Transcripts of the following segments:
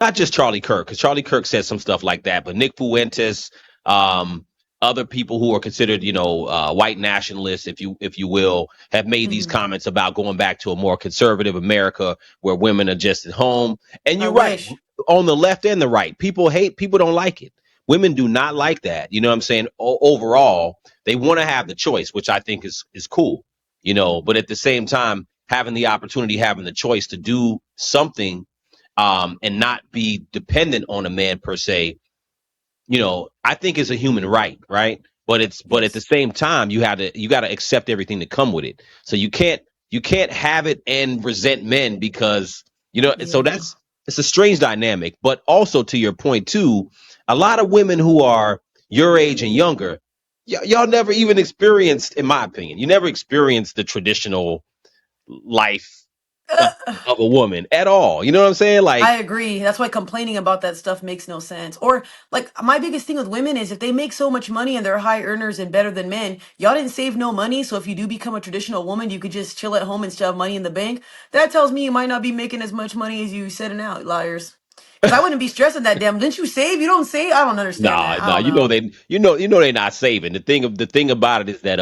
not just Charlie Kirk, because Charlie Kirk said some stuff like that, but Nick Fuentes, um, other people who are considered, white nationalists, if you will, have made these Mhm. comments about going back to a more conservative America where women are just at home. And I you're right, wish. on the left and the right, people don't like it. Women do not like that. You know what I'm saying? Overall, they want to have the choice, which I think is cool. But at the same time, having the opportunity, having the choice to do something, and not be dependent on a man per se, I think it's a human right, right? But at the Yes. same time, you got to accept everything that come with it. So you can't have it and resent men because so Yeah. that's it's a strange dynamic. But also to your point too, a lot of women who are your age and younger, y'all never even experienced, in my opinion, you never experienced the traditional life of, of a woman at all. You know what I'm saying? I Like, agree. That's why complaining about that stuff makes no sense. Or like my biggest thing with women is if they make so much money and they're high earners and better than men, y'all didn't save no money. So if you do become a traditional woman, you could just chill at home and still have money in the bank. That tells me you might not be making as much money as you setting out, liars. Because I wouldn't be stressing that damn. Didn't you save? You don't save? I don't understand nah, that. I nah. don't know. They're not saving. The thing about it is that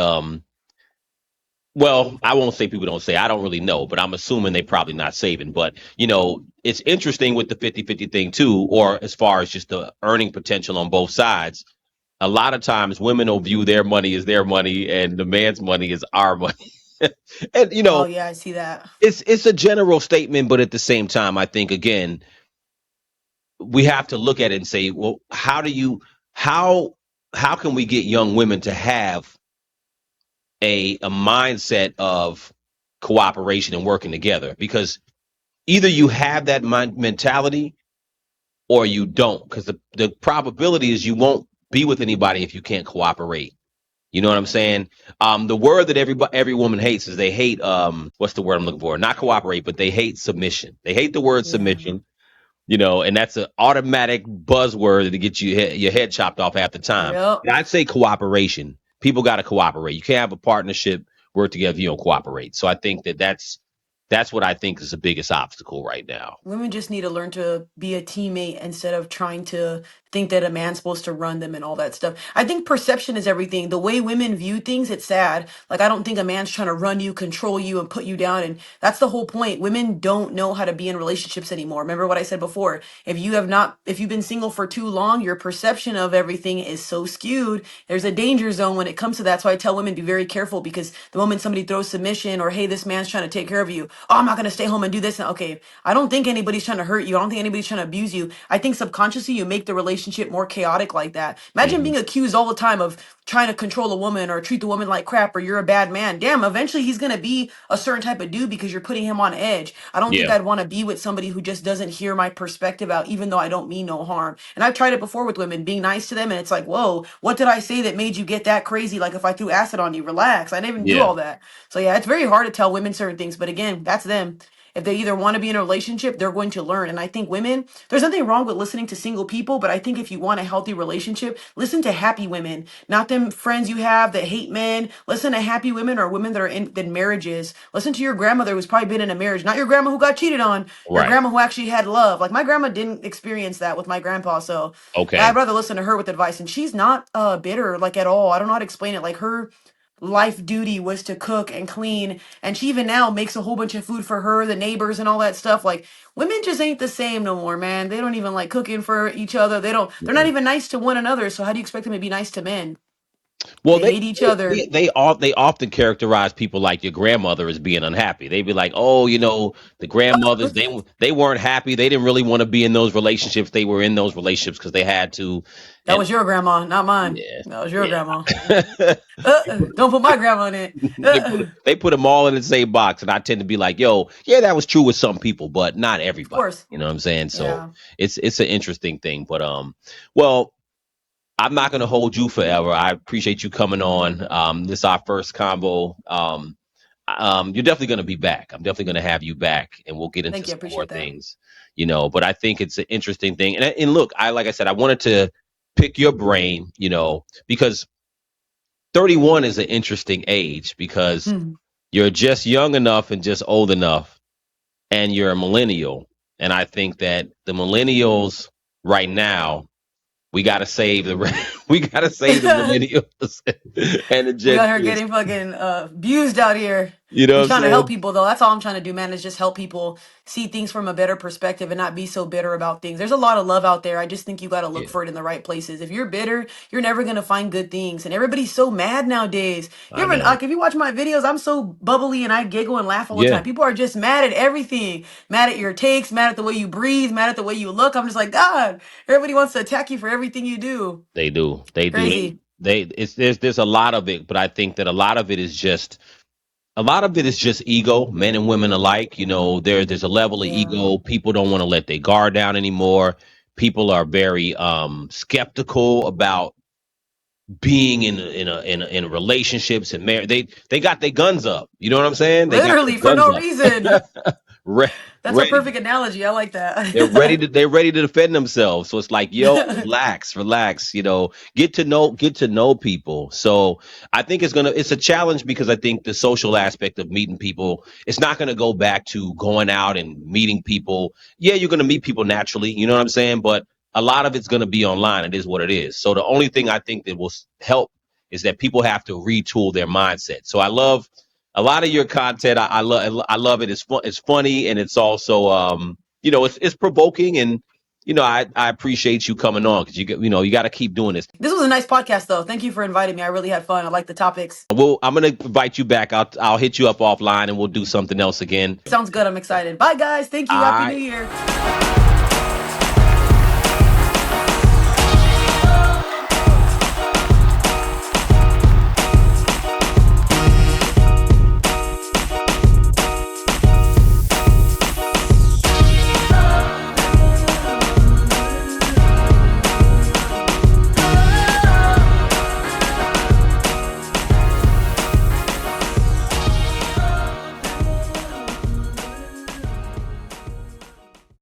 well, I won't say people don't say. I don't really know, but I'm assuming they probably not saving. But it's interesting with the 50-50 thing too, or as far as just the earning potential on both sides. A lot of times, women will view their money as their money, and the man's money is our money. And Oh yeah, I see that. it's a general statement, but at the same time, I think again we have to look at it and say, well, how how can we get young women to have a mindset of cooperation and working together? Because either you have that mentality or you don't. Because the probability is you won't be with anybody if you can't cooperate. You know what I'm saying? The word that every woman hates is they hate what's the word I'm looking for? Not cooperate, but they hate submission. They hate the word Yeah. submission. And that's an automatic buzzword to get your head chopped off half the time. Yep. And I'd say cooperation. People got to cooperate. You can't have a partnership work together if you don't cooperate. So I think that's what I think is the biggest obstacle right now. Women just need to learn to be a teammate instead of trying to think that a man's supposed to run them and all that stuff. I think perception is everything. The way women view things, it's sad. Like I don't think a man's trying to run you, control you, and put you down. And that's the whole point. Women don't know how to be in relationships anymore. Remember what I said before. If you've been single for too long, your perception of everything is so skewed. There's a danger zone when it comes to that. So I tell women be very careful because the moment somebody throws submission or hey, this man's trying to take care of you, oh, I'm not gonna stay home and do this. Okay, I don't think anybody's trying to hurt you. I don't think anybody's trying to abuse you. I think subconsciously you make the relationship more chaotic like that. Imagine Hmm. being accused all the time of trying to control a woman or treat the woman like crap or you're a bad man. Damn, eventually he's going to be a certain type of dude because you're putting him on edge. I don't think Yeah, I'd want to be with somebody who just doesn't hear my perspective out, even though I don't mean no harm. And I've tried it before with women, being nice to them. And it's like, whoa, what did I say that made you get that crazy? Like if I threw acid on you, relax. I didn't even do yeah, all that. So yeah, it's very hard to tell women certain things. But again, that's them. If they either want to be in a relationship, they're going to learn. And I think women, there's nothing wrong with listening to single people, but I think if you want a healthy relationship, listen to happy women, not them friends you have that hate men. Listen to happy women or women that are in marriages. Listen to your grandmother who's probably been in a marriage, not your grandma who got cheated on, your right. grandma who actually had love. Like my grandma didn't experience that with my grandpa. So I'd Okay. rather listen to her with advice. And she's not bitter like at all. I don't know how to explain it. Like her life duty was to cook and clean and she even now makes a whole bunch of food for her, the neighbors and all that stuff. Like women just ain't the same no more, man. They don't even like cooking for each other. They're not even nice to one another. So how do you expect them to be nice to men? Well, They hate each other. they often characterize people like your grandmother as being unhappy. They'd be like, "Oh, the grandmothers they weren't happy. They didn't really want to be in those relationships. They were in those relationships because they had to." That And was your grandma, not mine. yeah, That was your grandma. yeah. Don't put my grandma in it. They put them all in the same box, and I tend to be like, "Yo, yeah, that was true with some people, but not Of everybody." course. You know what I'm saying? So Yeah. it's an interesting thing, but well, I'm not going to hold you forever. I appreciate you coming on. This is our first convo. You're definitely going to be back. I'm definitely going to have you back, and we'll get into Thank you. I some more appreciate that. things. But I think it's an interesting thing. And look, like I said, I wanted to pick your brain. Because 31 is an interesting age because Hmm. you're just young enough and just old enough, and you're a millennial. And I think that the millennials right now, we got to save the we got to save the millennials and the We Gen out here Zs. getting fucking abused out here. You know I'm what I'm trying to help saying? people though. That's all I'm trying to do, man, is just help people see things from a better perspective and not be so bitter about things. There's a lot of love out there. I just think you got to look Yeah, for it in the right places. If you're bitter, you're never going to find good things. And everybody's so mad nowadays. You I ever, know. like, if you watch my videos, I'm so bubbly and I giggle and laugh all the Yeah, time. People are just mad at everything. Mad at your takes, mad at the way you breathe, mad at the way you look. I'm just like, God, everybody wants to attack you for everything you do. they do. They do. Crazy. They it's there's a lot of it, but I think that a lot of it is just ego, men and women alike. You know, there's a level of Yeah. ego. People don't want to let their guard down anymore. People are very skeptical about being in relationships and marriage. They got their guns up. You know what I'm saying? They got their Literally for guns no up. reason. Re- That's a ready. perfect analogy. I like They're ready that. to defend themselves. So it's like, yo, relax, relax, get to know people. So I think it's a challenge because I think the social aspect of meeting people, it's not gonna go back to going out and meeting people. Yeah, you're gonna meet people naturally, you know what I'm saying? But a lot of it's gonna be online. It is what it is. So the only thing I think that will help is that people have to retool their mindset. So I love a lot of your content. I love it. It's fun. It's funny, and it's also it's provoking, and I appreciate you coming on because you got to keep doing this. This was a nice podcast, though. Thank you for inviting me. I really had fun. I like the topics. I'm gonna invite you back. I'll hit you up offline, and we'll do something else again. Sounds good. I'm excited. Bye, guys. Thank All you. Happy New right. Year.